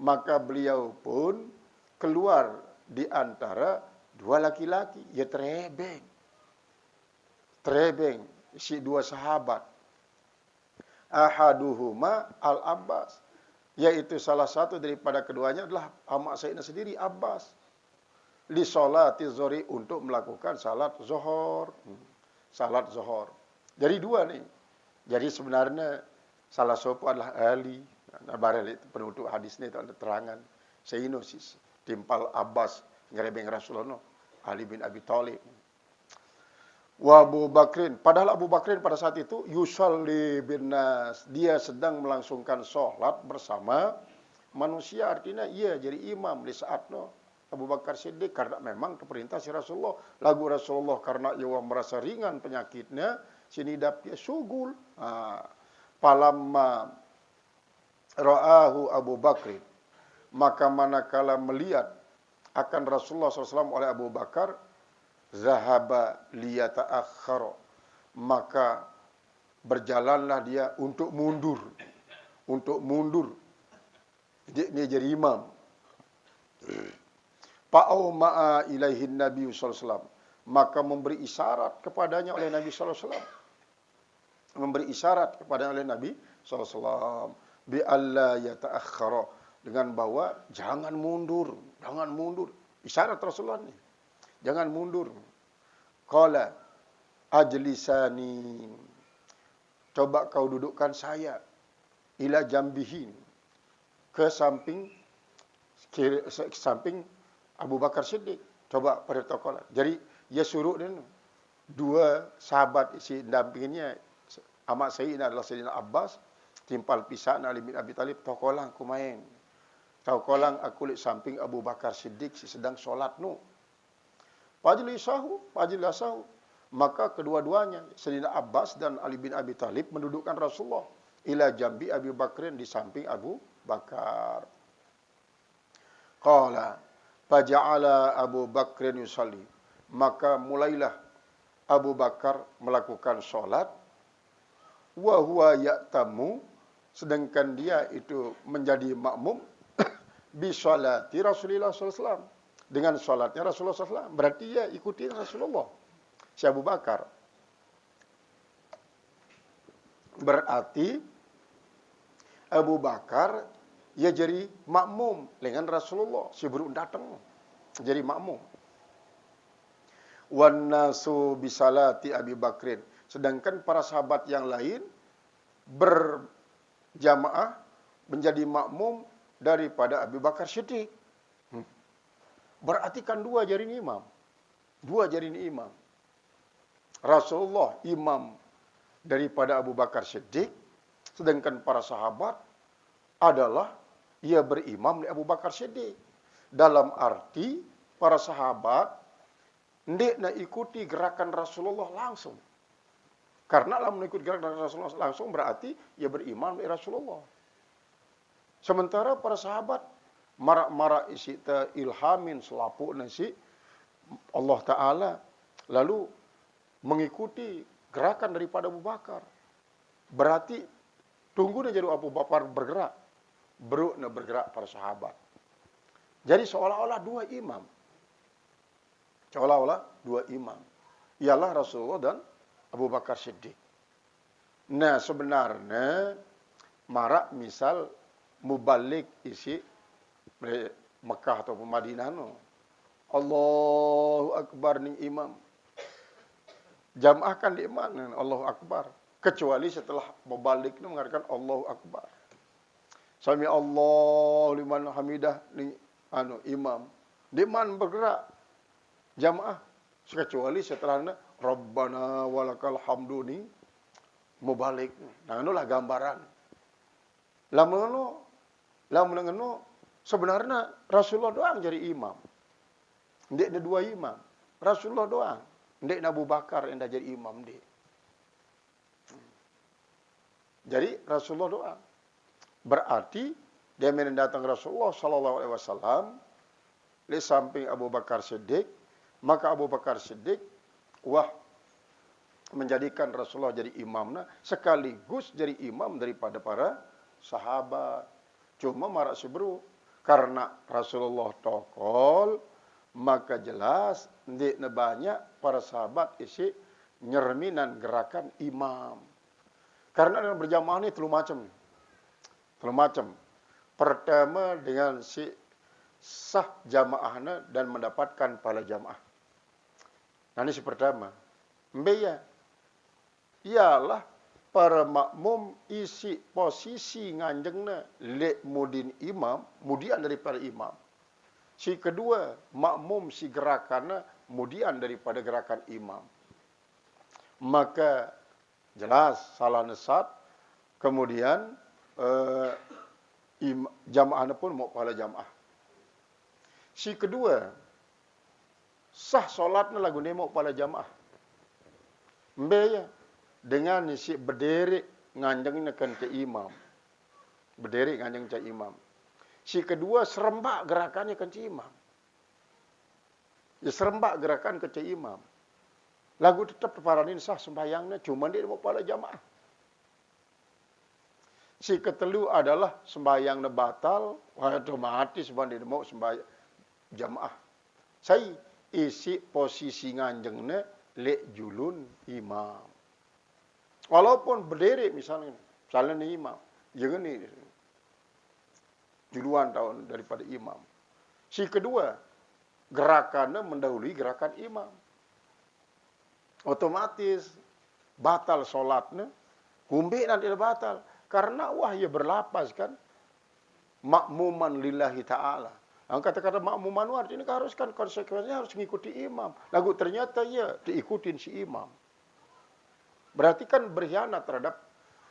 Maka beliau pun keluar di antara dua laki-laki, ya terebeng si dua sahabat. Ahaduhuma Al-Abbas, yaitu salah satu daripada keduanya adalah amak Sayyidina sendiri Abbas. Li sholati zuhri, untuk melakukan salat zuhur. Salat zuhur. Jadi dua nih. Jadi sebenarnya salah satu adalah Ali. Barel itu penutup hadis ini itu ada terangan. Sayyidina timpal Abbas ngerebeng Rasulullah, Ali bin Abi Thalib. Wa Abu Bakrin, padahal Abu Bakrin pada saat itu yusalli bin nas, dia sedang melangsungkan sholat bersama manusia, artinya ia jadi imam di saat Abu Bakar Siddiq, karena memang keperintah si Rasulullah. Lagu Rasulullah karena ia merasa ringan penyakitnya, sini dapia sugul. Palamma ra'ahu Abu Bakrin, maka manakala melihat akan Rasulullah SAW oleh Abu Bakar, zahaba liyata'akhkhara, maka berjalanlah dia untuk mundur. Dia jadi imam. Fa'auma'a ilaihin Nabi SAW, maka memberi isyarat kepadanya oleh Nabi SAW. Memberi isyarat kepada oleh Nabi SAW. Bi alla yata'akhkhara, dengan bahwa jangan mundur. Isyarat Rasulullah ni. Jangan mundur. Qala ajlisani, coba kau dudukkan saya, ila jambihi, ke samping Abu Bakar Siddiq. Coba pada tokoh. Jadi dia suruh dia dua sahabat isi dampingannya, amak Sayyidina adalah Sayyidina Abbas, timpal pisah Ali bin Abi Thalib, tokolang aku main. Tokolang aku di samping Abu Bakar Siddiq si sedang solat nu. Pajlisahu, Maka kedua-duanya, Sayyidina Abbas dan Ali bin Abi Thalib mendudukkan Rasulullah ila jambi Abi Bakrin, di samping Abu Bakar. Qala faja'ala Abu Bakrin yusalli. Maka mulailah Abu Bakar melakukan sholat. Wa huwa ya'tamu, sedangkan dia itu menjadi makmum bi sholati Rasulullah SAW, dengan sholatnya Rasulullah SAW. Berarti dia ikuti Rasulullah, si Abu Bakar. Berarti Abu Bakar ia jadi makmum dengan Rasulullah, si baru datang jadi makmum. Wan nasu bisalati Abi Bakrin, sedangkan para sahabat yang lain berjamaah menjadi makmum daripada Abu Bakar Siddiq. Berarti kan dua jadi imam. Dua jadi imam. Rasulullah imam daripada Abu Bakar Siddiq, sedangkan para sahabat adalah ia berimam di Abu Bakar Siddiq. Dalam arti para sahabat hendak nak ikuti gerakan Rasulullah langsung. Karena dalam mengikuti gerakan Rasulullah langsung berarti ia berimam di Rasulullah. Sementara para sahabat marak-marak isi ta ilhamin selapuk nasi Allah Ta'ala, lalu mengikuti gerakan daripada Abu Bakar. Berarti tunggu dia jadi Abu Bakar bergerak, baru nak bergerak para sahabat. Jadi seolah-olah dua imam. Seolah-olah dua imam. Ialah Rasulullah dan Abu Bakar Siddiq. Nah, sebenarnya marak misal mubalik isi Mekah atau Madinah no. Allahu Akbar ni imam. Jamaah kan di mana Allahu Akbar. Kecuali setelah mubalik ni mengatakan Allahu Akbar. Sami Allahu liman hamidah ni imam. Di mana bergerak jamaah, kecuali setelahnya Rabbana walakal hamdu ni mubalik. Nah, itulah gambaran. Lama sebenarnya Rasulullah doang jadi imam. Ndik ada dua imam. Rasulullah doang. Ndik Abu Bakar yang dah jadi imam dia. Jadi Rasulullah doang. Berarti dia mendatang Rasulullah sallallahu alaihi wasallam di samping Abu Bakar Siddiq, maka Abu Bakar Siddiq menjadikan Rasulullah jadi imamnya, sekaligus jadi imam daripada para sahabat. Cuma marak sebru karena Rasulullah tokol, maka jelas ndek banyak para sahabat isi nyerminan gerakan imam. Karena dalam berjamaah ini telu macam. Pertama dengan si sah jamaahnya dan mendapatkan pahala jamaah. Nah, ini si pertama. Mbeya ialah para makmum isi posisi nganjengna lek mudin imam, mudian daripada imam. Si kedua, makmum si gerakanna mudian daripada gerakan imam. Maka jelas salah nesat, kemudian jamaahnya pun mau pahala jamaah. Si kedua, sah solatnya lagu ni mau pahala jamaah. Mbeya dengan si berdiri nganjengnya kan ke imam. Berdiri nganjeng ke imam. Si kedua serembak gerakannya kan ke imam. Ya serembak gerakan ke imam. Lagu tetap paranin sah sembahyangnya, cuma dia mau pahala jamaah. Si ketelu adalah sembahyangnya batal, otomatis dia mau sembahyang jamaah. Saya isi posisi nganjengnya lek julun imam. Walaupun berdiri misalnya ni imam, jangan ni juluan tahun daripada imam. Si kedua, gerakannya mendahului gerakan imam. Otomatis batal solatnya, kumbi nanti batal. Karena ia berlapas kan, makmuman lillahi ta'ala. Kata-kata makmuman artinya haruskan konsekuensinya harus mengikuti imam. Lagu ternyata ia diikutin si imam. Berarti kan berkhianat terhadap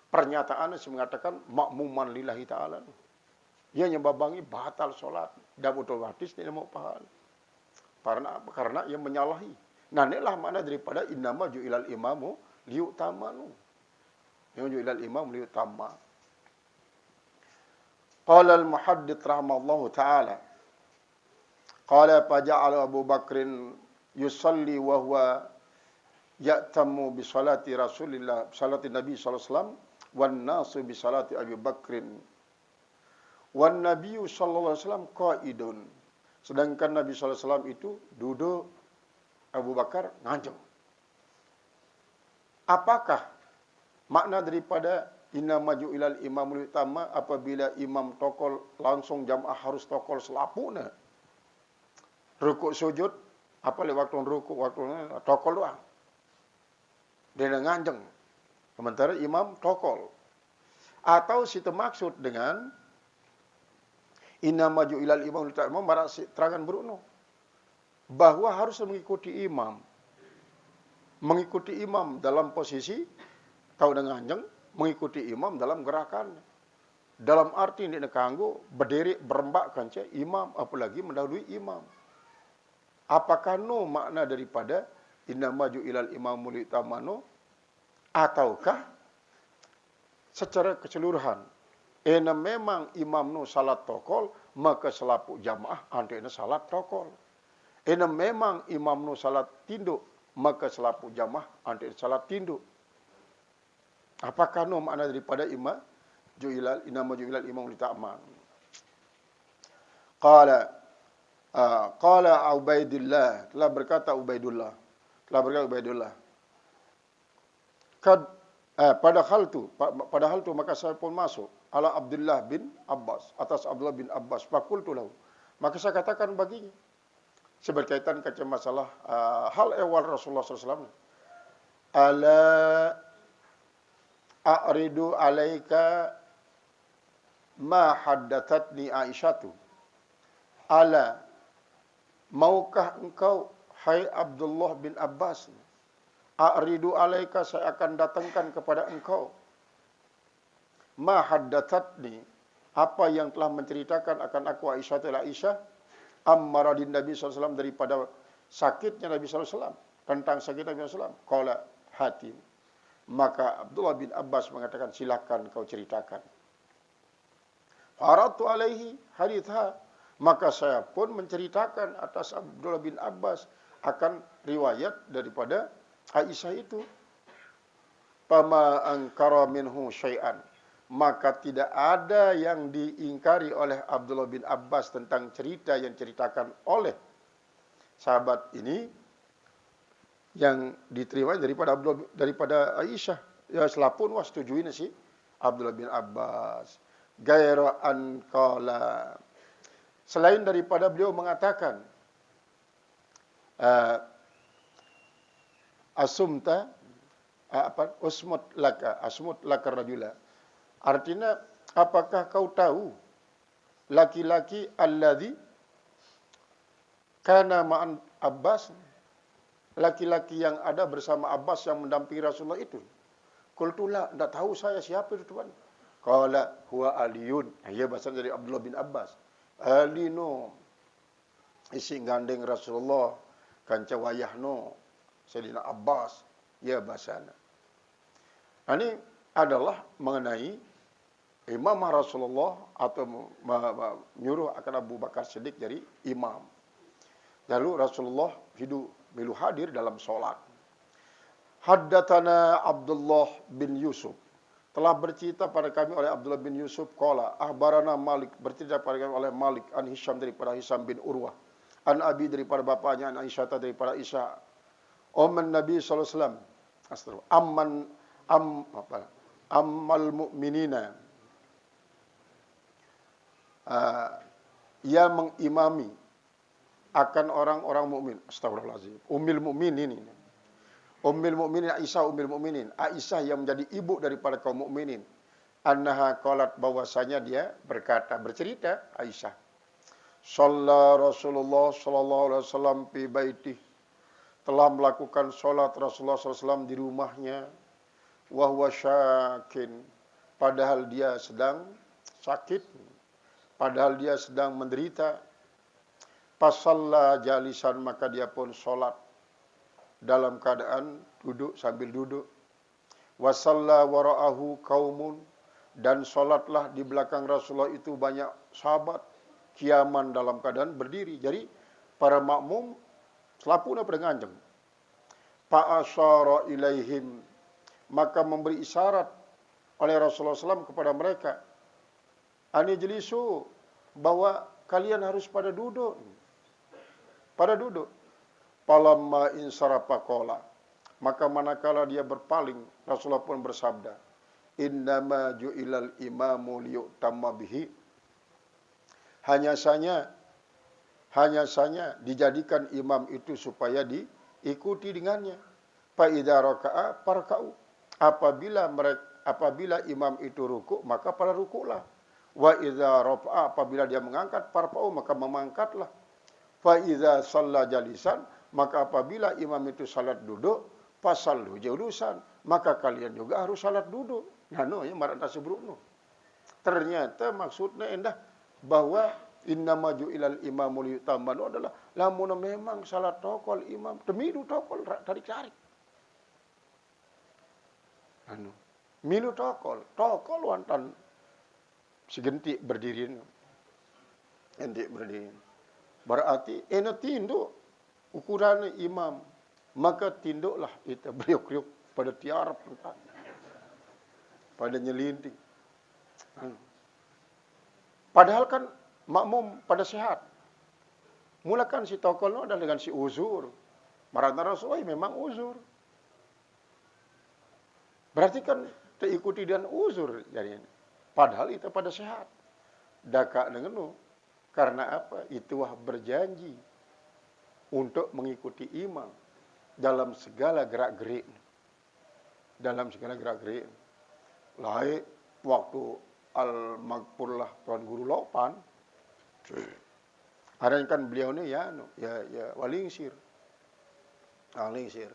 pernyataan yang mengatakan makmuman lillahi ta'ala. Ia nyembabangi batal solat dan otomatis tidak mau pahala. Karena ia menyalahi Nah, inilah makna daripada innama ju'ilal imamu liyu'tamanu. Innama ju'ilal imamu liyu'tamma. Qala al-muhaddits rahimallahu ta'ala. Qala faja'ala Abu Bakrin yusalli wa huwa ya'tammu bi salati Rasulillah, salati Nabi sallallahu alaihi wasallam, wan nasu bi salati Abi Bakrin. Wan Nabi sallallahu alaihi wasallam qa'idun. Sedangkan Nabi sallallahu alaihi wasallam itu duduk, Abu Bakar nganjung. Apakah makna daripada innama ju'ilal imamul utama apabila imam tokol langsung jamaah harus tokol selapuna? Rukuk sujud, apa waktu rukuk, waktu tokol doang. Dia nganjeng. Sementara imam tokol. Atau situ maksud dengan innama ju'ilal imamul utama terangan beruno bahwa harus mengikuti imam. Mengikuti imam dalam posisi tahu dengan anjing, mengikuti imam dalam gerakan. Dalam arti ini kanggo berdiri berembak kanca imam, apalagi mendahului imam. Apakah no makna daripada innama ju'ilal imamul utamano, ataukah secara keseluruhan memang imam no salat tokol, maka selapuk jamaah antena salat tokol. Memang imam no salat tinduk, maka selapuk jamaah antena salat tinduk. Apakah no makna daripada innama ju'ilal imamul utamano? Qala Ubaidillah, telah berkata Ubaidullah. Padahal tu maka saya pun masuk ala Abdullah bin Abbas, atas Abdullah bin Abbas. Fakultu lahu, maka saya katakan baginya seberkaitan kaca masalah hal ehwal Rasulullah SAW. Ala a'ridu alaika ma haddathatni Aisyatu. Ala, maukah engkau, hai Abdullah bin Abbas, a'ridu alaika, saya akan datangkan kepada engkau, ma haddathatni, apa yang telah menceritakan akan aku Aisyah, ammaradin Nabi SAW, daripada sakitnya Nabi SAW, tentang sakit Nabi SAW. Qala Hatim, maka Abdullah bin Abbas mengatakan, silakan kau ceritakan. Faratu alaihi haditha, maka saya pun menceritakan atas Abdullah bin Abbas akan riwayat daripada Aisyah itu. Pama angkara minhu syai'an, maka tidak ada yang diingkari oleh Abdullah bin Abbas tentang cerita yang ceritakan oleh sahabat ini yang diterima daripada Aisyah. Ya selapun was setujuin si Abdullah bin Abbas. Gaira an qala, selain daripada beliau mengatakan asumta usmut laka rajula. Artinya, apakah kau tahu laki-laki alladhi kana ma'an Abbas, laki-laki yang ada bersama Abbas yang mendampingi Rasulullah itu? Qultulah, tidak tahu saya siapa itu tuan. Qala huwa Aliyun. Ya, bahasa dari Abdullah bin Abbas. Ali no isi gandeng Rasulullah kanca wayah no Sayyidina Abbas. Ya, bahasana. Ini adalah mengenai Imam Rasulullah atau menyuruh akan Abu Bakar Siddiq jadi imam. Lalu Rasulullah milu hadir dalam solat. Haddatsana Abdullah bin Yusuf, telah bercerita pada kami oleh Abdullah bin Yusuf. Qala akhbarana Malik, bercerita pada kami oleh Malik an Hisham daripada Hisham bin Urwah, an Abi daripada bapaknya, an Aisyah daripada Aisyah, Umman Nabi sallallahu alaihi wasallam, astagfirullah, ammal mu'minina, ia mengimami akan orang-orang mukmin. Astagfirullahalazim. Ummul mukminin ini. Ummul mukminin Aisyah, ummul mukminin Aisyah yang menjadi ibu daripada kaum mukminin. Annaha qalat, bahwasanya dia bercerita Aisyah. Shalla Rasulullah sallallahu alaihi wasallam fi baitih, telah melakukan salat Rasulullah sallallahu alaihi wasallam di rumahnya. Wa huwa syakin, padahal dia sedang sakit, padahal dia sedang menderita. Pasalla jalisan, maka dia pun solat dalam keadaan duduk sambil duduk. Wa shalla wara'ahu qaumun, dan salatlah di belakang Rasulullah itu banyak sahabat, qiyaman dalam keadaan berdiri. Jadi para makmum selapuna pada nganjeng. Fa asyara ilaihim, maka memberi isyarat oleh Rasulullah SAW kepada mereka, ani jelisu, bahwa kalian harus pada duduk. Pada duduk. Falamma insarafa qala, maka manakala dia berpaling, Rasulullah pun bersabda, innama ju'ilal imamu liyutamma bihi, hanya saja dijadikan imam itu supaya diikuti dengannya. Fa idza raka'a farka'u, apabila imam itu rukuk, maka pada rukuklah. Wa idza rafa'a, apabila dia mengangkat, farfa'u, maka memangkatlah. Fa idza shalla jalisan, maka apabila imam itu salat duduk, fasallu julusan, maka kalian juga harus salat duduk. Nah, ya marata sebrukno. Ternyata maksudnya endah bahwa innama ju'ilal imamu liyutamma adalah lamun memang salat tokol imam temilu tokol tarik-tarik. Milu tokol wantan segentik berdiri. Endik berdiri. Berarti ena tinduk ukuran imam, maka tinduklah kita beriuk-riuk pada tiarap pentak, pada nyelinting. Padahal kan makmum pada sehat. Mulakan si tokolno adalah dengan si uzur. Marana Rasulullah memang uzur. Berarti kan terikuti dengan uzur jadinya. Padahal itu pada sehat. Daka dengan lu. Karena apa? Itulah berjanji untuk mengikuti imam dalam segala gerak-gerik. Dalam segala gerak-gerik. Lahir waktu al-magfurlah Tuan Guru Lopan, ada kan beliau ni ya walingsir. Walingsir.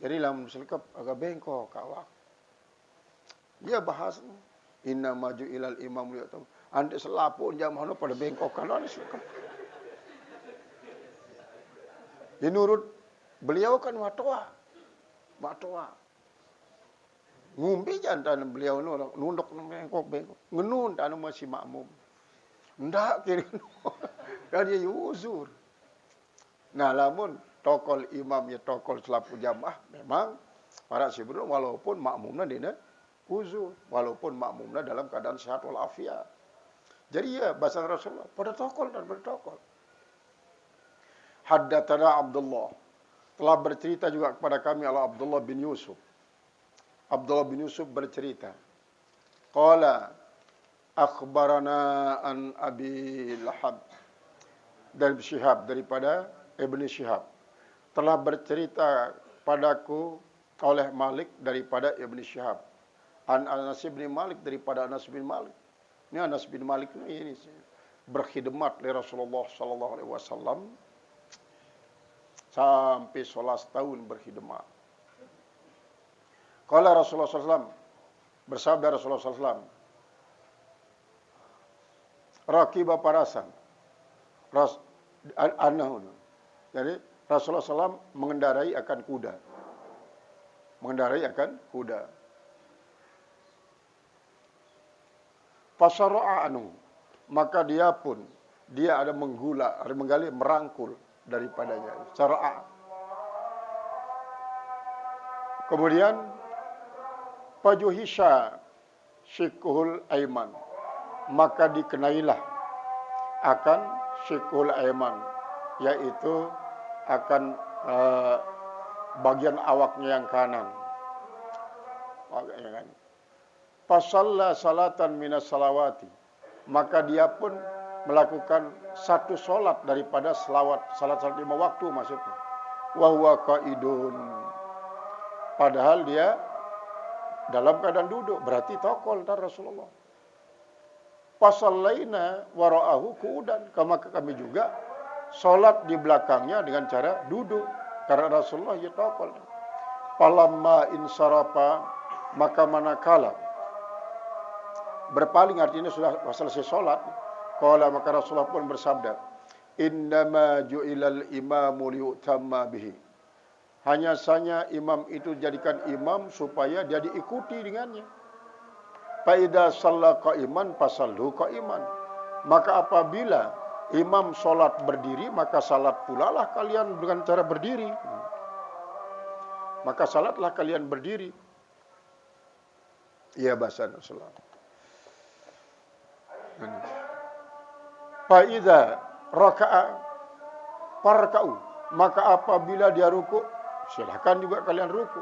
Jadi lamun selekap agak bengkok kawak. Dia bahas inna maju ilal imam liyatum. Ante selapun jamahno pada bengkok kalau ada selekap. Dia nurut beliau kan watoa. Ngumpi jantan beliau nunduk bengkok. Ngenun tan masih makmum. Ndak kira. Dan dia uzur. Nah, lamun tokol imam ya tokol selapu jamaah memang para sibru walaupun makmumna dina uzur, walaupun makmumna dalam keadaan sehat walafiat. Jadi ya bahasa Rasulullah pada tokol dan bertokol. Haddatsana Abdullah, telah bercerita juga kepada kami Abdullah bin Yusuf. Abdullah bin Yusuf bercerita, qala akhbarana an Abi Lahab, dari Syihab, daripada Ibn Syihab, telah bercerita padaku oleh Malik daripada Ibn Syihab, an Anas bin Malik, daripada Anas bin Malik. Ini Anas bin Malik ini berkhidmat oleh Rasulullah sallallahu alaihi wasallam sampai 11 tahun berkhidmat. Qala Rasulullah SAW, bersabda Rasulullah SAW, raqiba parasan, jadi Rasulullah SAW mengendarai akan kuda. Fasara'a anhu, maka dia ada menggali, merangkul daripadanya. Sara'a. Kemudian fajuhisha syikuhul aiman, maka dikenailah akan syikuhul aiman, yaitu akan bagian awaknya yang kanan. Fasalla salatan minas salawati, maka dia pun melakukan satu solat daripada salat 5 waktu maksudnya. Wa huwa qaidun, padahal dia dalam keadaan duduk, berarti tokol tar Rasulullah. Fasallaina wara'ahu qu'udan, maka kami juga solat di belakangnya dengan cara duduk, karena Rasulullah ya tokol. Falamma insarafa, maka manakala berpaling, artinya sudah selesai solat, qala, maka Rasulullah pun bersabda, innama ju'ilal imamu liyutamma bihi, Hanya saja imam itu jadikan imam supaya dia diikuti dengannya. Faida shalla qa'iman fasallu qa'iman. Maka apabila imam solat berdiri, maka salat pula lah kalian dengan cara berdiri. Maka salatlah kalian berdiri. Ya bahasa Rasulullah. Faida raka'a farka'u. Maka apabila dia ruku, silakan juga kalian ruku.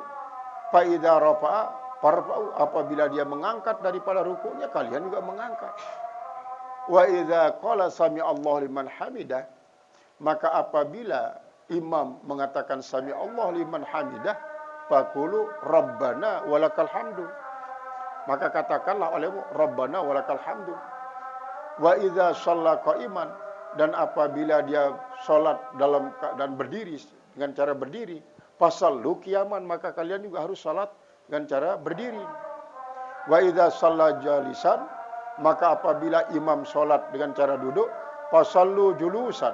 Faida rafa'a farfa'u. Apabila dia mengangkat daripada rukunya, kalian juga mengangkat. Wa idza qala sami Allahu liman hamidah, maka apabila imam mengatakan sami Allahu liman hamidah, faqulu rabbana walakal hamdu. Maka katakanlah olehmu rabbana walakal hamdu. Wa idza shalla qa'iman, dan apabila dia salat dalam keadaan berdiri dengan cara berdiri, fasallu qiyaman, maka kalian juga harus salat dengan cara berdiri. Wa idza shalla jalisan, maka apabila imam solat dengan cara duduk, fasallu julusan,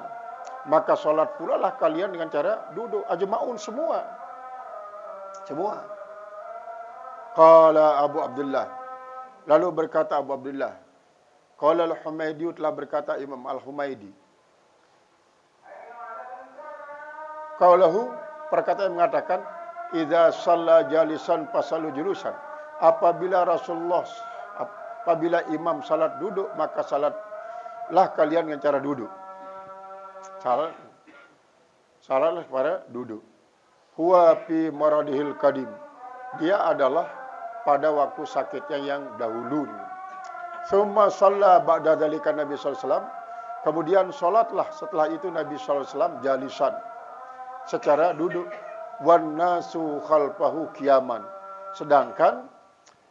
maka solat pula lah kalian dengan cara duduk. Ajma'un, semua. Qala Abu Abdullah, lalu berkata Abu Abdullah, qala al-Humaydi, telah berkata Imam al-Humaydi, qaulahu, perkataan mengatakan, idza shalla jalisan fasallu julusan. Apabila imam salat duduk, maka salatlah kalian dengan cara duduk. Salatlah pada duduk. Huwa fi maradihil qadim. Dia adalah pada waktu sakitnya yang dahulu. Summa shalla ba'da dzalika Nabi sallallahu alaihi wasallam. Kemudian salatlah setelah itu Nabi sallallahu alaihi wasallam jalisan, secara duduk. Wan nasu khalfahu qiyaman. Sedangkan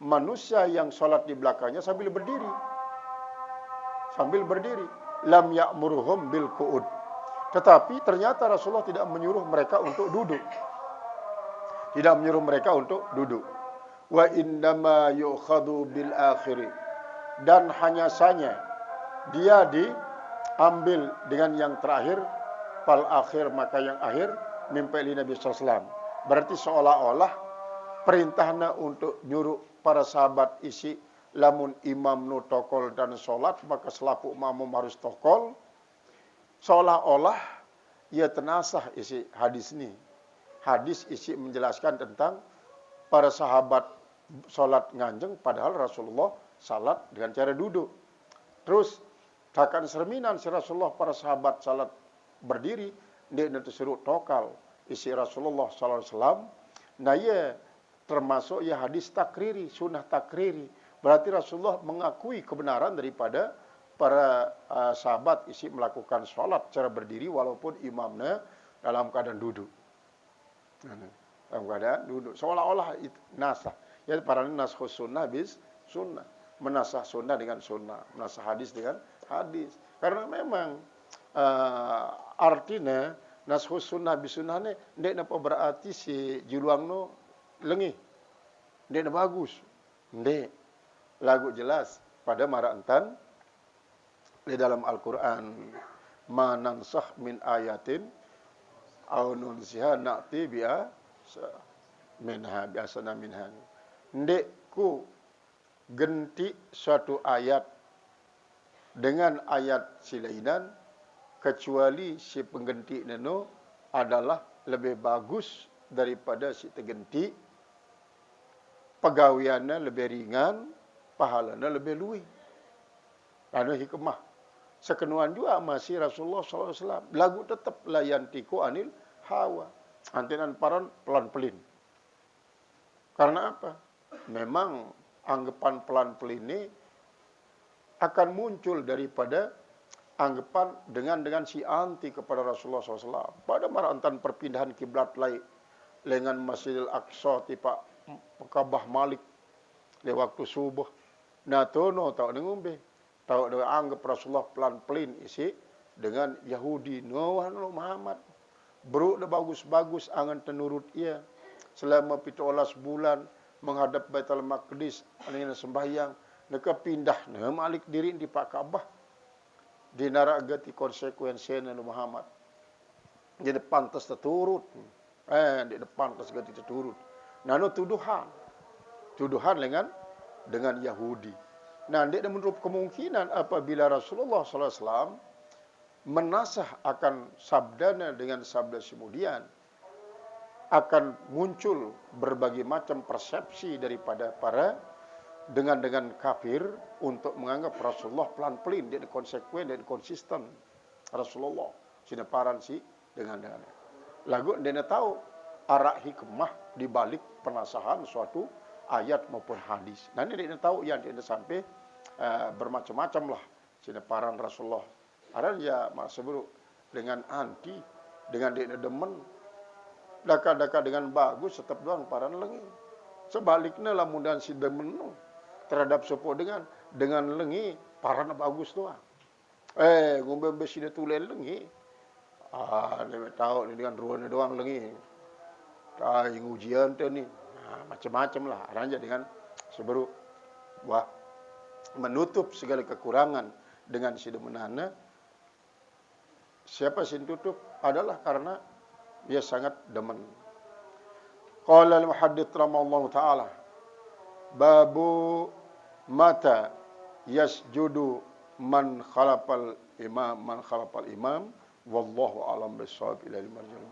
manusia yang sholat di belakangnya sambil berdiri. Lam ya'muruhum bil qu'ud. Tetapi ternyata Rasulullah tidak menyuruh mereka untuk duduk. Wa innama yu'khadhu bil akhiri. Dan hanya saja dia diambil dengan yang terakhir. Fal akhir, maka yang akhir, mimpi Nabi sallallahu alaihi wasallam. Berarti seolah-olah perintahnya untuk nyuruh para sahabat isi lamun imam nu tokol dan solat, maka selaku makmum harus tokol. Seolah-olah ia tenasah isi hadis ini. Hadis isi menjelaskan tentang para sahabat solat nganjeng, padahal Rasulullah salat dengan cara duduk. Terus takkan serminan si Rasulullah para sahabat salat berdiri, dia nanti suruh tokal isi Rasulullah sallallahu alaihi wasallam. Nah ia termasuk ya hadis takriri, sunnah takriri. Berarti Rasulullah mengakui kebenaran daripada para sahabat isi melakukan sholat secara berdiri walaupun imamnya dalam keadaan duduk. Dalam keadaan duduk. Seolah-olah itu nasah. Ya para nashus sunnah bis sunnah. Menasah sunnah dengan sunnah. Menasah hadis dengan hadis. Karena memang artinya nashus sunnah bis sunnah ini tidak berarti si juluang no lengih. Tidak bagus. Tidak. Lagu jelas pada marantan di dalam Al-Quran, manansah min ayatin au nunsiha na'ti bi'a minha bi'asana minha. Ndek ku genti suatu ayat dengan ayat silainan kecuali si pengganti neno adalah lebih bagus daripada si tergenti, pegawaiannya lebih ringan, pahalanya lebih luwih. Karena hikmah. Sekenuan juga masih Rasulullah SAW. Lagu tetap layan tiku anil hawa. Antinan paran pelan-pelin. Karena apa? Memang anggapan pelan-pelin ini akan muncul daripada anggapan dengan si anti kepada Rasulullah SAW. Pada marantan perpindahan kiblat lain dengan Masjidil Aqsa tipa Ka'bah Malik di waktu subuh. Nah tono tahu ngombe. Tahu dia anggap Rasulullah pelan-pelin isi dengan Yahudi. Nuhan Muhammad. Bro dah bagus-bagus angan tenurut ia. Selama 17 bulan menghadap Baitul Maqdis. Anina sembahyang. Mereka pindah. Nah malik diri di Pak Ka'bah. Dinaragati konsekuensi Nabi Muhammad. Jadi pantas terturut. Di depan ke segala kita turun. Nano tuduhan. Tuduhan dengan Yahudi. Nah, dia menurut kemungkinan apabila Rasulullah SAW menasah akan sabdanya dengan sabda kemudian, akan muncul berbagai macam persepsi daripada para dengan kafir untuk menganggap Rasulullah pelan-pelin, dia konsekuen dan konsisten. Rasulullah sineparan si dengan lagu dia tahu arah hikmah di balik penasahan suatu ayat maupun hadis. Nah ini dia tahu yang dia sampai bermacam-macam lah sineparan Rasulullah. Ada ya maksud dengan anti, dengan dia demen, daka-daka dengan bagus tetap doang paran lengi. Sebaliknya lah mudahan si demen terhadap sopo dengan lengi paran bagus doang. Ngombe besi dia tulen lengi. Dia tahu ni dengan ruan doang lengi. Ujian tu ni. Macam-macam lah. Aranja dengan seberu wah menutup segala kekurangan dengan si demenana. Siapa sin tutup adalah karena dia sangat demen. Qala al-muhaddits rahimallahu taala babu mata yasjudu man khalafal imam wallahu alam bisawab ila al-marjal